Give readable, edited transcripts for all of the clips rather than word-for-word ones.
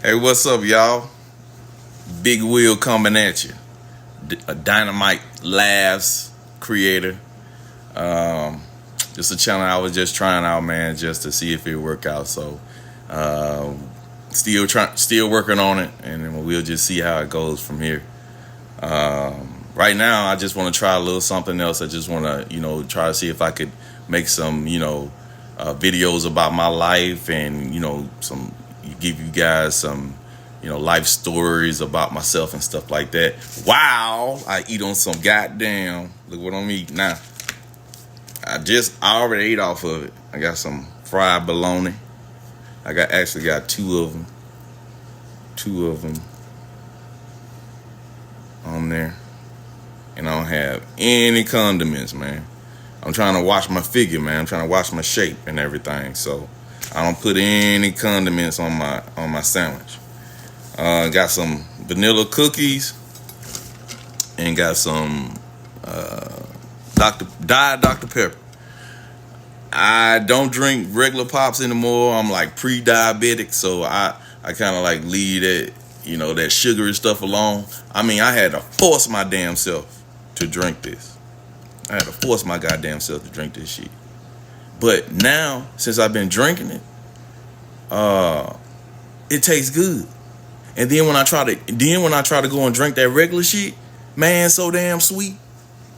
Hey, what's up, y'all? Big Wheel coming at you. A Dynomite-Laughs creator. Just a channel I was just trying out, man, just to see if it work out. So, still working on it, and then we'll just see how it goes from here. Right now, I just want to try a little something else. I just want to, try to see if I could make some, videos about my life and, give you guys some, life stories about myself and stuff like that. Wow, I eat on some goddamn, look what I'm eating now. I already ate off of it. I got some fried bologna. Actually got two of them on there. And I don't have any condiments, man. I'm trying to watch my figure, man. I'm trying to watch my shape and everything. So I don't put any condiments on my sandwich. Got some vanilla cookies and got some Dr. Pepper. I don't drink regular pops anymore. I'm like pre-diabetic, so I kind of like leave that, that sugary stuff alone. I mean, I had to force my damn self to drink this. I had to force my goddamn self to drink this shit. But now, since I've been drinking it, it tastes good. And then when I try to go and drink that regular shit, man, so damn sweet.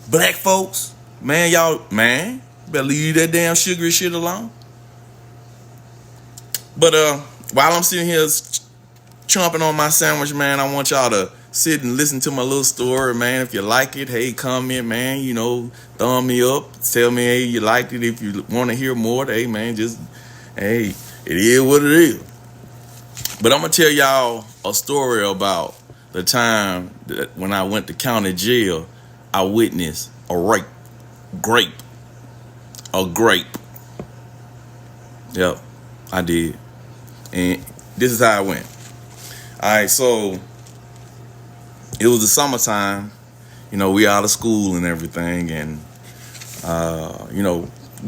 Black folks, man, better leave that damn sugary shit alone. But while I'm sitting here chomping on my sandwich, man, I want y'all to sit and listen to my little story, man. If you like it, hey, comment, man. Thumb me up. Tell me, hey, you liked it. If you want to hear more, hey, man, it is what it is. But I'm going to tell y'all a story about the time that when I went to county jail, I witnessed a grape. A grape. Yep, I did. And this is how it went. All right, so it was the summertime. We out of school and everything, and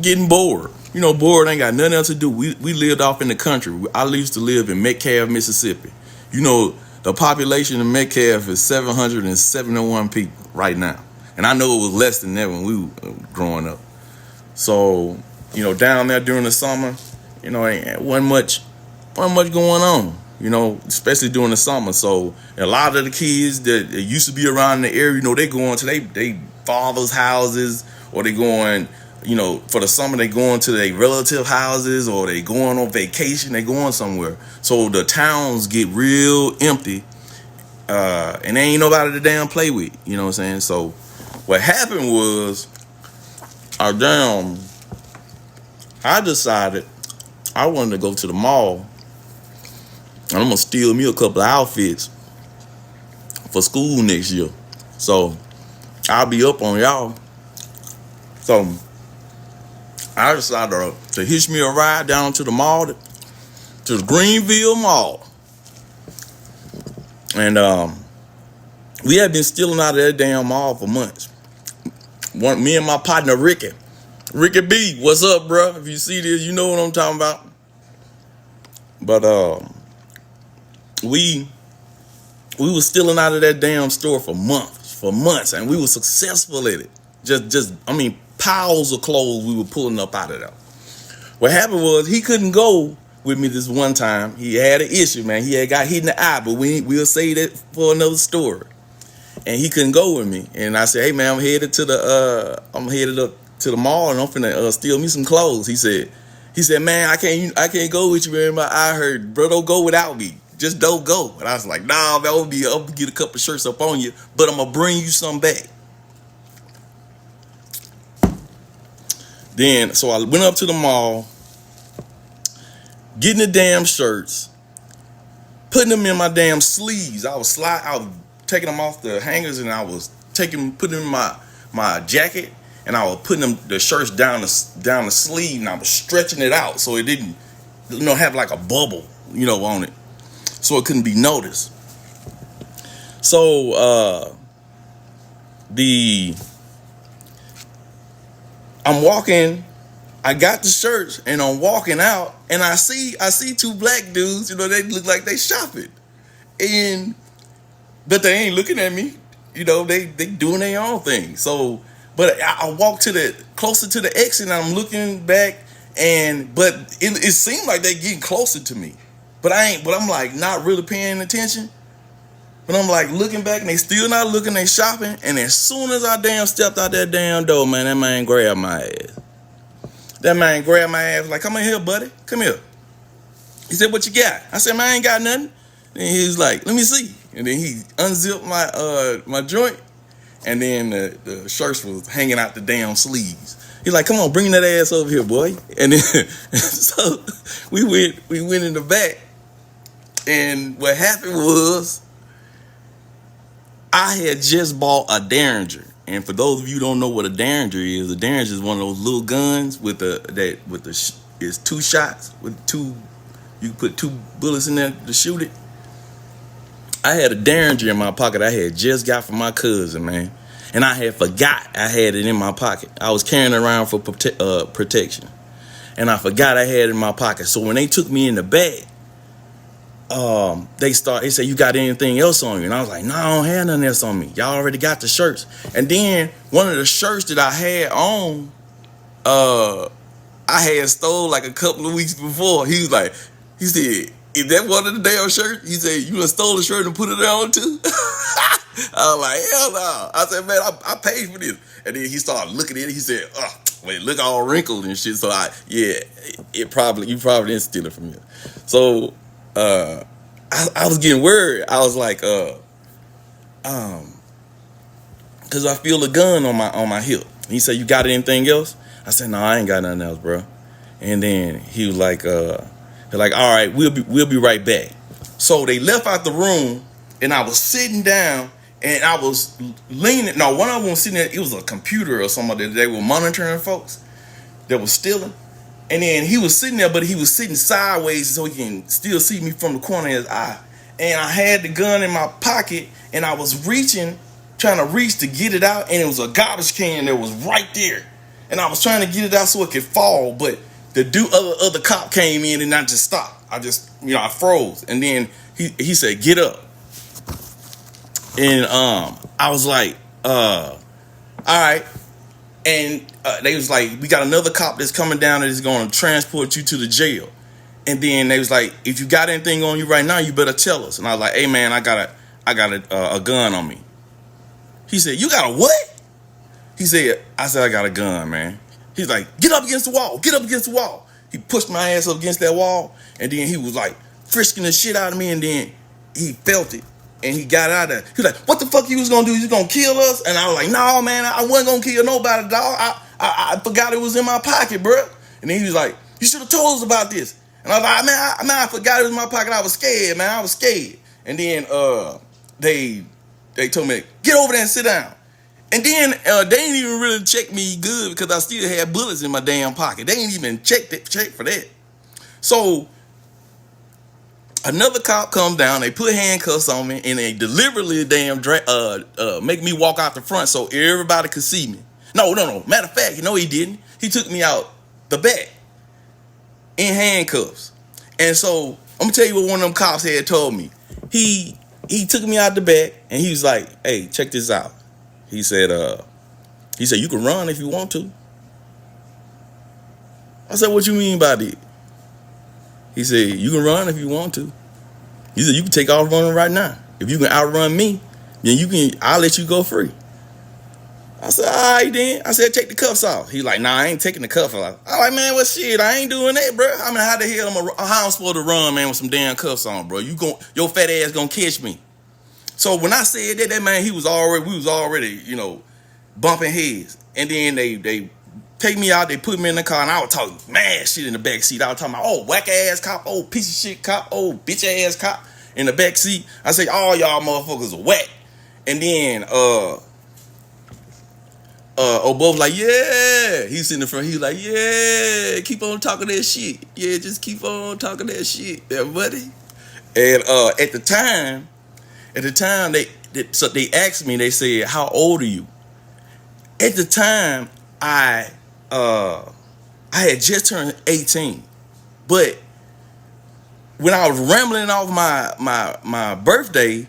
getting bored. Bored, ain't got nothing else to do. We lived off in the country. I used to live in Metcalfe, Mississippi. The population of Metcalfe is 771 people right now. And I know it was less than that when we were growing up. So, down there during the summer, wasn't much going on, especially during the summer. So a lot of the kids that used to be around in the area, they going to they father's houses, or they going, for the summer they going to their relative houses, or they going on vacation, they going somewhere. So the towns get real empty, and there ain't nobody to damn play with, you know what I'm saying? So what happened was, I decided I wanted to go to the mall, and I'm gonna steal me a couple of outfits for school next year. So I'll be up on y'all. So I decided to hitch me a ride down to the mall, to the Greenville Mall. And we had been stealing out of that damn mall for months. Me and my partner Ricky B, what's up, bro? If you see this, you know what I'm talking about. But we was stealing out of that damn store for months, and we were successful at it. Piles of clothes we were pulling up out of there. What happened was, he couldn't go with me this one time. He had an issue, man. He had got hit in the eye, but we'll say that for another story. And he couldn't go with me. And I said, hey, man, I'm headed up to the mall, and I'm finna steal me some clothes. He said, man, I can't go with you, man. My eye hurt, bro. Don't go without me. Just don't go. And I was like, nah, man, I'll get a couple shirts up on you, but I'm gonna bring you some back. Then, so I went up to the mall, getting the damn shirts, putting them in my damn sleeves. I was taking them off the hangers, and I was putting them in my jacket, and I was putting the shirts down the sleeve, and I was stretching it out so it didn't, have like a bubble, on it, so it couldn't be noticed. So I'm walking I got to church and I'm walking out and I see two black dudes, they look like they shopping. And but they ain't looking at me. They doing their own thing. So but I walk closer to the exit and I'm looking back but it seemed like they getting closer to me. But I'm like not really paying attention. But I'm like looking back and they still not looking, they shopping. And as soon as I stepped out that damn door, man, that man grabbed my ass. That man grabbed my ass like, come in here, buddy. Come here. He said, what you got? I said, man, I ain't got nothing. And he was like, let me see. And then he unzipped my joint. And then the shirts was hanging out the damn sleeves. He's like, come on, bring that ass over here, boy. And then so we went in the back. And what happened was I had just bought a Derringer. And for those of you who don't know what a Derringer is one of those little guns it's 2 shots with you can put 2 bullets in there to shoot it. I had a Derringer in my pocket I had just got from my cousin, man. And I had forgot I had it in my pocket. I was carrying it around for protection. And I forgot I had it in my pocket. So when they took me in the bag, they said, you got anything else on you? And I was like, no, I don't have nothing else on me. Y'all already got the shirts. And then one of the shirts that I had on, I had stole like a couple of weeks before. He said, is that one of the damn shirts? He said, you done stole the shirt and put it on too? I was like, hell no. I said, man, I paid for this. And then he started looking at it. He said, wait, look all wrinkled and shit. So you probably didn't steal it from me. So, I was getting worried. I was like, cause I feel a gun on my hip. He said, you got anything else? I said, no, I ain't got nothing else, bro. And then he was like, all right, we'll be right back. So they left out the room and I was sitting down and I was leaning. No, one of them was sitting there. It was a computer or somebody that they were monitoring folks that was stealing. And then he was sitting there, but he was sitting sideways so he can still see me from the corner of his eye. And I had the gun in my pocket, and I was trying to reach to get it out, and it was a garbage can that was right there. And I was trying to get it out so it could fall, but the other cop came in, and I just stopped. I froze. And then he said, get up. And I was like, all right. And they was like, we got another cop that's coming down that is going to transport you to the jail. And then they was like, if you got anything on you right now, you better tell us. And I was like, hey man, I got a gun on me. He said, you got a what? I said, I got a gun, man. He's like, get up against the wall. Get up against the wall. He pushed my ass up against that wall. And then he was like frisking the shit out of me. And then he felt it. And he got out of there. He was like, what the fuck you was going to do? You was going to kill us? And I was like, no, man, I wasn't going to kill nobody, dog. I forgot it was in my pocket, bro. And then he was like, you should have told us about this. And I was like, man, I forgot it was in my pocket. I was scared, man. I was scared. And then they told me, get over there and sit down. And then they didn't even really check me good because I still had bullets in my damn pocket. They ain't even check for that. So another cop come down, they put handcuffs on me, and they deliberately make me walk out the front so everybody could see me. No. Matter of fact, he didn't. He took me out the back in handcuffs. And so I'm gonna tell you what one of them cops had told me. He took me out the back and he was like, hey, check this out. He said, you can run if you want to. I said, what you mean by that? He said, you can run if you want to. He said, you can take off running right now. If you can outrun me, then I'll let you go free. I said, all right then. I said, take the cuffs off. He's like, nah, I ain't taking the cuffs off. I'm like, man, what shit? I ain't doing that, bro. I mean, how the hell how I'm supposed to run, man, with some damn cuffs on, bro? Your fat ass gonna catch me. So when I said that man, we was already, bumping heads. And then they take me out, they put me in the car, and I was talking mad shit in the back seat. I was talking about, oh, whack ass cop, oh, piece of shit cop, oh, bitch ass cop in the back seat. I say, all y'all motherfuckers are whack. And then both like, yeah. He's sitting in front, he's like, yeah, keep on talking that shit. Yeah, just keep on talking that shit, yeah, buddy. And at the time, they asked me, they said, how old are you? At the time, I I had just turned 18. But when I was rambling off my birthday,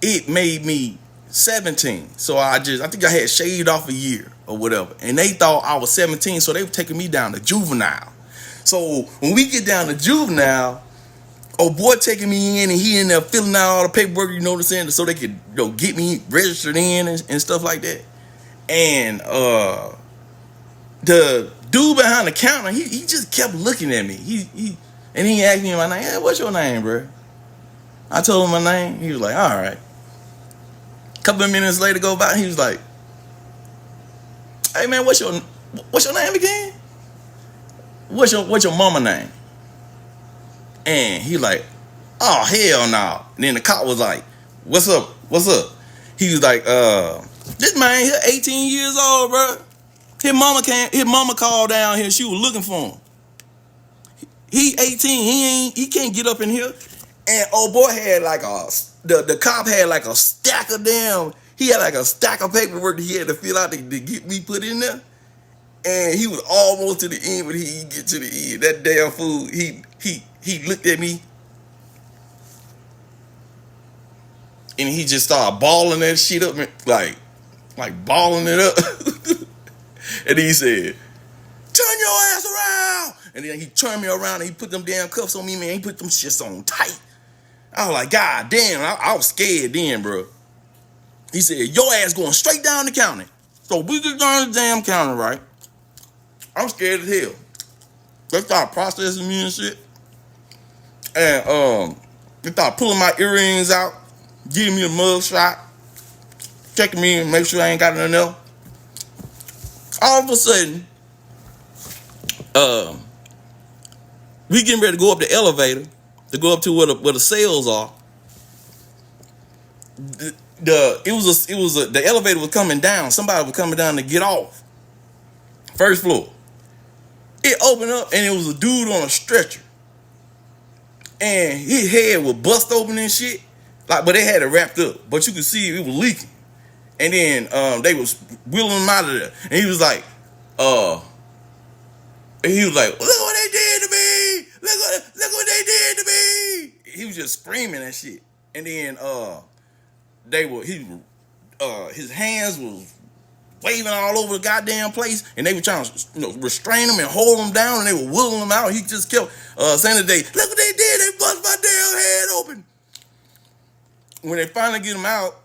it made me 17. So I think I had shaved off a year or whatever. And they thought I was 17, so they were taking me down to juvenile. So when we get down to juvenile, old boy taking me in, and he in there filling out all the paperwork, you know what I'm saying, so they could get me registered in and stuff like that. And the dude behind the counter, he just kept looking at me. He asked me my name. Hey, what's your name, bro? I told him my name. He was like, all right. A couple of minutes later go by, he was like, hey man, what's your name again? What's your mama name? And he like, oh hell no. And then the cop was like, what's up? He was like, this man here 18 years old, bro. His mama called down here, she was looking for him. He 18, he can't get up in here. And old boy had like the cop had like a stack of he had like a stack of paperwork that he had to fill out to get me put in there. And he was almost to the end, but he didn't get to the end. That damn fool, he looked at me and he just started balling that shit up, like balling it up. And he said, turn your ass around. And then he turned me around and he put them damn cuffs on me, man. He put them shits on tight. I was like, God damn, I was scared then, bro. He said, your ass going straight down the county. So we get down the damn county, right? I'm scared as hell. They started processing me and shit. And they started pulling my earrings out, giving me a mug shot, checking me and make sure I ain't got nothing else. All of a sudden, we getting ready to go up the elevator to go up to where the cells are. The elevator was coming down. Somebody was coming down to get off. First floor. It opened up and it was a dude on a stretcher. And his head was bust open and shit. But they had it wrapped up. But you could see it was leaking. And then they was wheeling him out of there. And he was like, look what they did to me. Look what they did to me. He was just screaming that shit. And then his hands was waving all over the goddamn place, and they were trying to restrain him and hold him down, and they were wheeling him out. He just kept saying today, look what they did, they bust my damn head open. When they finally get him out,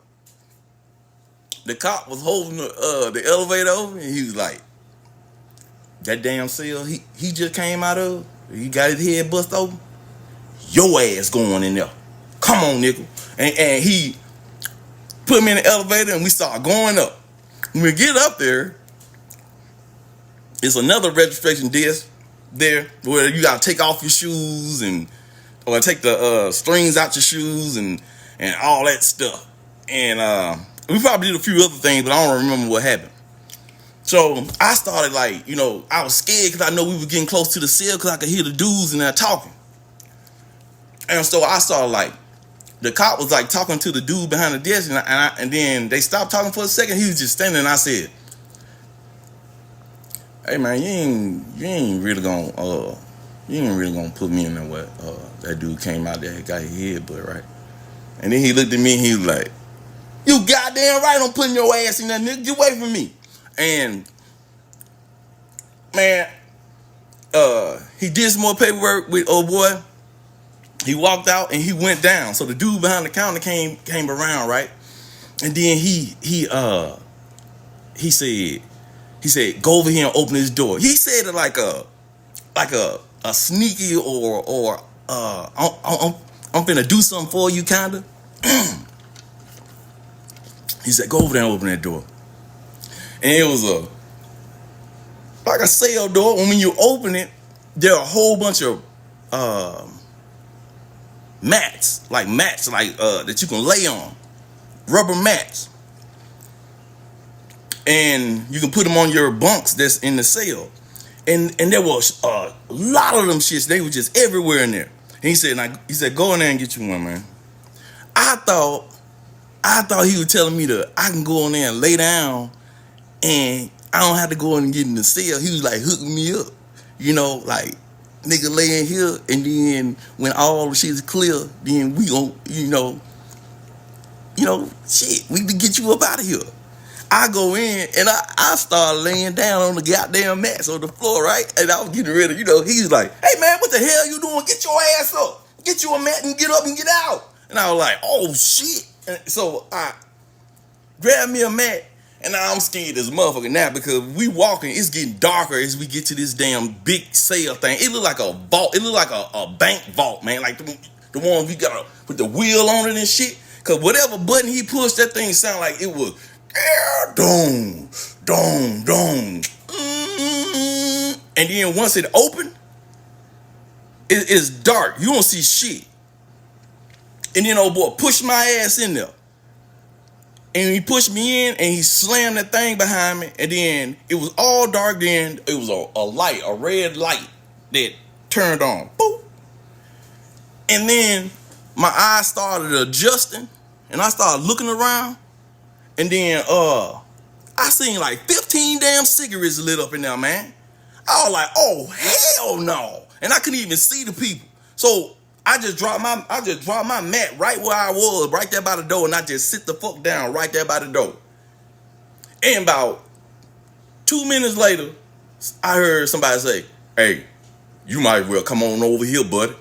the cop was holding the elevator open, and he was like, that damn cell he just came out of, he got his head bust open, your ass going in there. Come on, nickel. And he put me in the elevator, and we started going up. When we get up there, it's another registration desk there where you gotta take off your shoes or take the strings out your shoes and all that stuff. And we probably did a few other things, but I don't remember what happened. So I started I was scared because I know we were getting close to the cell because I could hear the dudes in there talking. And so I started the cop was talking to the dude behind the desk, and then they stopped talking for a second. He was just standing, and I said, "Hey man, you ain't really gonna put me in there where that dude came out there, got his head butt, right?" And then he looked at me, and he was like, "You goddamn right, I'm putting your ass in there, nigga. Get away from me." And man, he did some more paperwork with old boy. He walked out and he went down. So the dude behind the counter came around, right? And then he said, go over here and open this door. He said it like a sneaky or I'm finna do something for you kinda. He said, go over there and open that door. And it was like a cell door. And when you open it, there are a whole bunch of mats that you can lay on, rubber mats, and you can put them on your bunks that's in the cell. And there was a lot of them shits. They were just everywhere in there. And he said, go in there and get you one, man. I thought he was telling me I can go in there and lay down, and I don't have to go in and get in the cell. He was hooking me up. like nigga lay in here, and then when all the shit is clear, then we gon' shit, we can get you up out of here. I go in and I start laying down on the goddamn mats on the floor, right? And I was getting ready, he's like, hey man, what the hell you doing? Get your ass up. Get you a mat and get up and get out. And I was like, oh shit. And so I grabbed me a mat, and I'm scared as a motherfucker now because we walking, it's getting darker as we get to this damn big cell thing. It looked like a vault. It looked like a bank vault, man. Like the one we got with the wheel on it and shit. Cause whatever button he pushed, that thing sounded like it was dong, dong, dong. And then once it opened, it's dark. You don't see shit. And then old boy pushed my ass in there. And he pushed me in and he slammed that thing behind me. And then it was all dark. Then it was a light, a red light that turned on. Boop. And then my eyes started adjusting. And I started looking around. And then I seen like 15 damn cigarettes lit up in there, man. I was like, oh hell no. And I couldn't even see the people. So I just dropped my mat right where I was, right there by the door, and I just sit the fuck down right there by the door. And about 2 minutes later, I heard somebody say, hey, you might as well come on over here, buddy.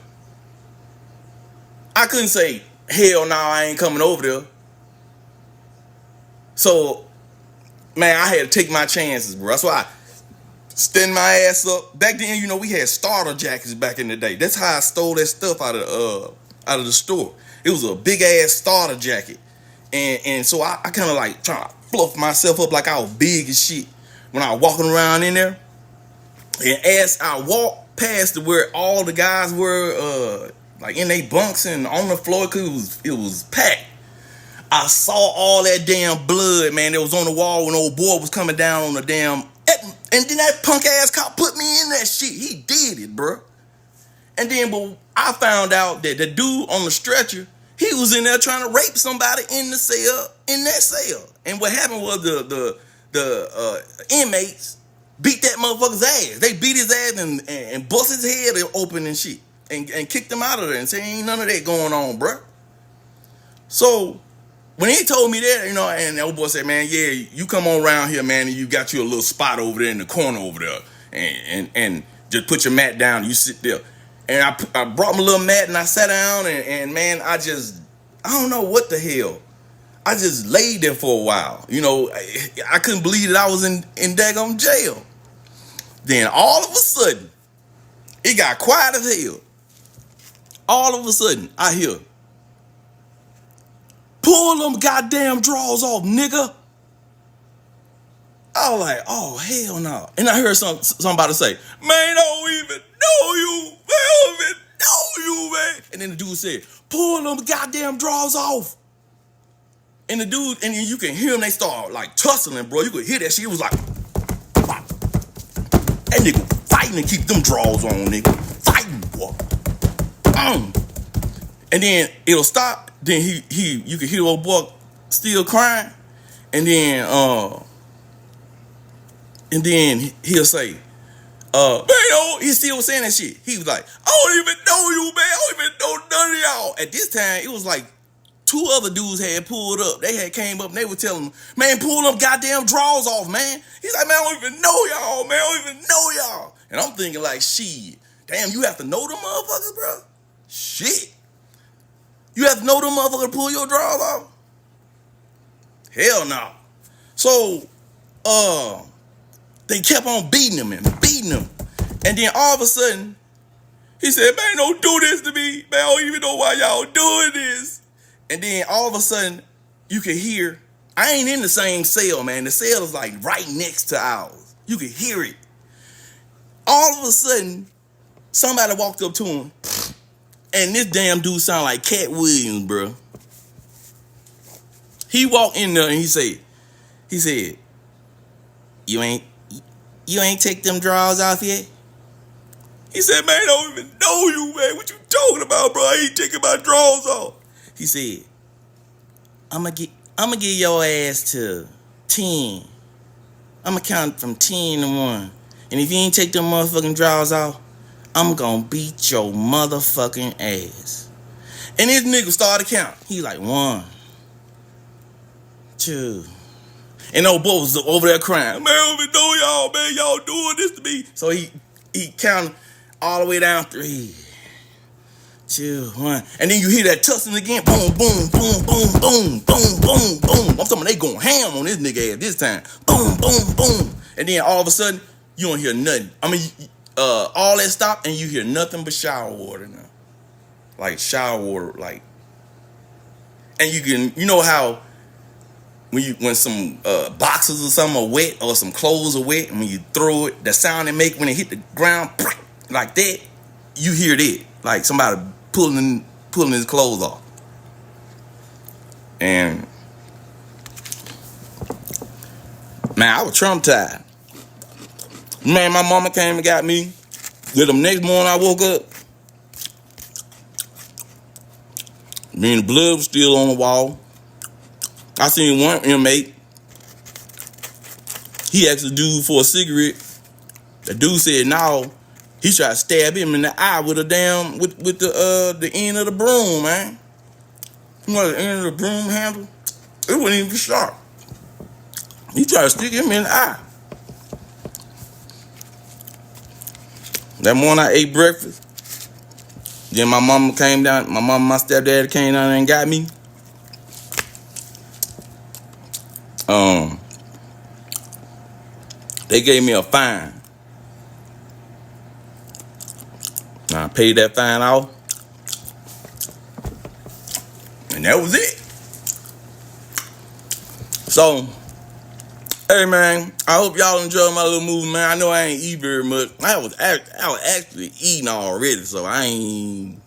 I couldn't say, hell no, I ain't coming over there. So, man, I had to take my chances, bro. That's why I stand my ass up. Back then, we had starter jackets back in the day. That's how I stole that stuff out of the store. It was a big ass starter jacket. And so I kind of like trying to fluff myself up like I was big as shit when I was walking around in there. And as I walked past to where all the guys were like in their bunks and on the floor, cause it was packed, I saw all that damn blood, man, that was on the wall when old boy was coming down on the damn. And then that punk ass cop put me in that shit. He did it, bro. And then, but I found out that the dude on the stretcher, he was in there trying to rape somebody in that cell. And what happened was the inmates beat that motherfucker's ass. They beat his ass and bust his head open and shit. And kicked him out of there and said, ain't none of that going on, bro. So when he told me that, and the old boy said, man, yeah, you come on around here, man, and you got you a little spot over there in the corner over there. And just put your mat down, you sit there. And I brought my little mat and I sat down and man, I don't know what the hell. I just laid there for a while. I couldn't believe that I was in daggone jail. Then all of a sudden, it got quiet as hell. All of a sudden, I hear, pull them goddamn drawers off, nigga. I was like, oh, hell no. And I heard somebody say, man, I don't even know you. Man, I don't even know you, man. And then the dude said, pull them goddamn drawers off. And the dude, and you can hear them, they start like tussling, bro. You could hear that shit. It was like, pop. That nigga fighting to keep them drawers on, nigga. Fighting, boy. And then it'll stop. Then you can hear old boy still crying. And then he'll say, man, he still was saying that shit. He was like, I don't even know you, man. I don't even know none of y'all. At this time, it was like 2 other dudes had pulled up. They had came up and they were telling him, man, pull them goddamn drawers off, man. He's like, man, I don't even know y'all, man. I don't even know y'all. And I'm thinking like, shit, damn, you have to know them motherfuckers, bro? Shit. You have to know them motherfuckers to pull your drawers off? Hell no. So, they kept on beating him. And then all of a sudden, he said, man, don't do this to me. Man, I don't even know why y'all doing this. And then all of a sudden, you can hear, I ain't in the same cell, man. The cell is like right next to ours. You can hear it. All of a sudden, somebody walked up to him, and this damn dude sound like Cat Williams, bro. He walked in there and he said, you ain't take them drawers off yet? He said, man, I don't even know you, man. What you talking about, bro? I ain't taking my drawers off. He said, I'm gonna get your ass to 10. I'm gonna count from 10 to 1. And if you ain't take them motherfucking drawers off, I'm gonna beat your motherfucking ass. And this nigga started count. He like 1, 2. And old boy was over there crying. Man, what we doing, y'all? Man, y'all doing this to me. So he counted all the way down 3, 2, 1. And then you hear that tussling again. Boom, boom, boom, boom, boom, boom, boom, boom. I'm talking they going ham on this nigga ass this time. Boom, boom, boom. And then all of a sudden, you don't hear nothing. I mean, all that stopped and you hear nothing but shower water now. Like shower water, like. And you know how when some boxes or something are wet or some clothes are wet, and when you throw it, the sound they make when it hit the ground, like that, you hear that. Like somebody pulling his clothes off. And man, I was traumatized. Man, my mama came and got me. The next morning I woke up, the blood was still on the wall. I seen one inmate. He asked the dude for a cigarette. The dude said no. He tried to stab him in the eye with with the end of the broom, man. You know the end of the broom handle? It wasn't even sharp. He tried to stick him in the eye. That morning I ate breakfast. Then my mama came down. My mama and my stepdad came down there and got me. They gave me a fine. Now I paid that fine off. And that was it. So, hey man, I hope y'all enjoyed my little movie, man. I know I ain't eat very much. I was actually eating already, so I ain't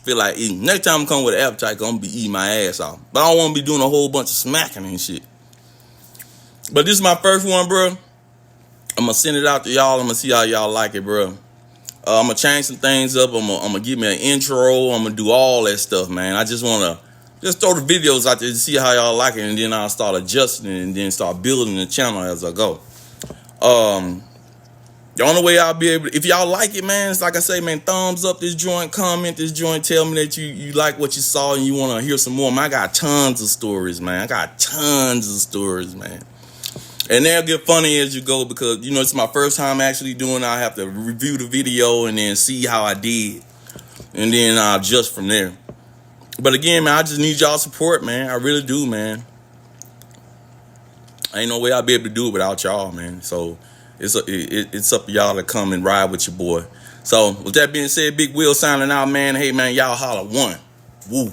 feel like eating. Next time I come with an appetite, I'm gonna be eating my ass off. But I don't want to be doing a whole bunch of smacking and shit. But this is my first one, bro. I'm gonna send it out to y'all. I'm gonna see how y'all like it, bro. I'm gonna change some things up. I'm gonna give me an intro. I'm gonna do all that stuff, man. I just wanna throw the videos out there to see how y'all like it, and then I'll start adjusting it and then start building the channel as I go. The only way I'll be able to, if y'all like it, man, it's like I say, man, thumbs up this joint, comment this joint, tell me that you like what you saw and you want to hear some more. Man, I got tons of stories, man. And they'll get funny as you go because, you know, it's my first time actually doing it. I have to review the video and then see how I did. And then I'll adjust from there. But again, man, I just need y'all support, man. I really do, man. Ain't no way I'll be able to do it without y'all, man. So it's up to y'all to come and ride with your boy. So with that being said, Big Will signing out, man. Hey, man, y'all holla one. Woo.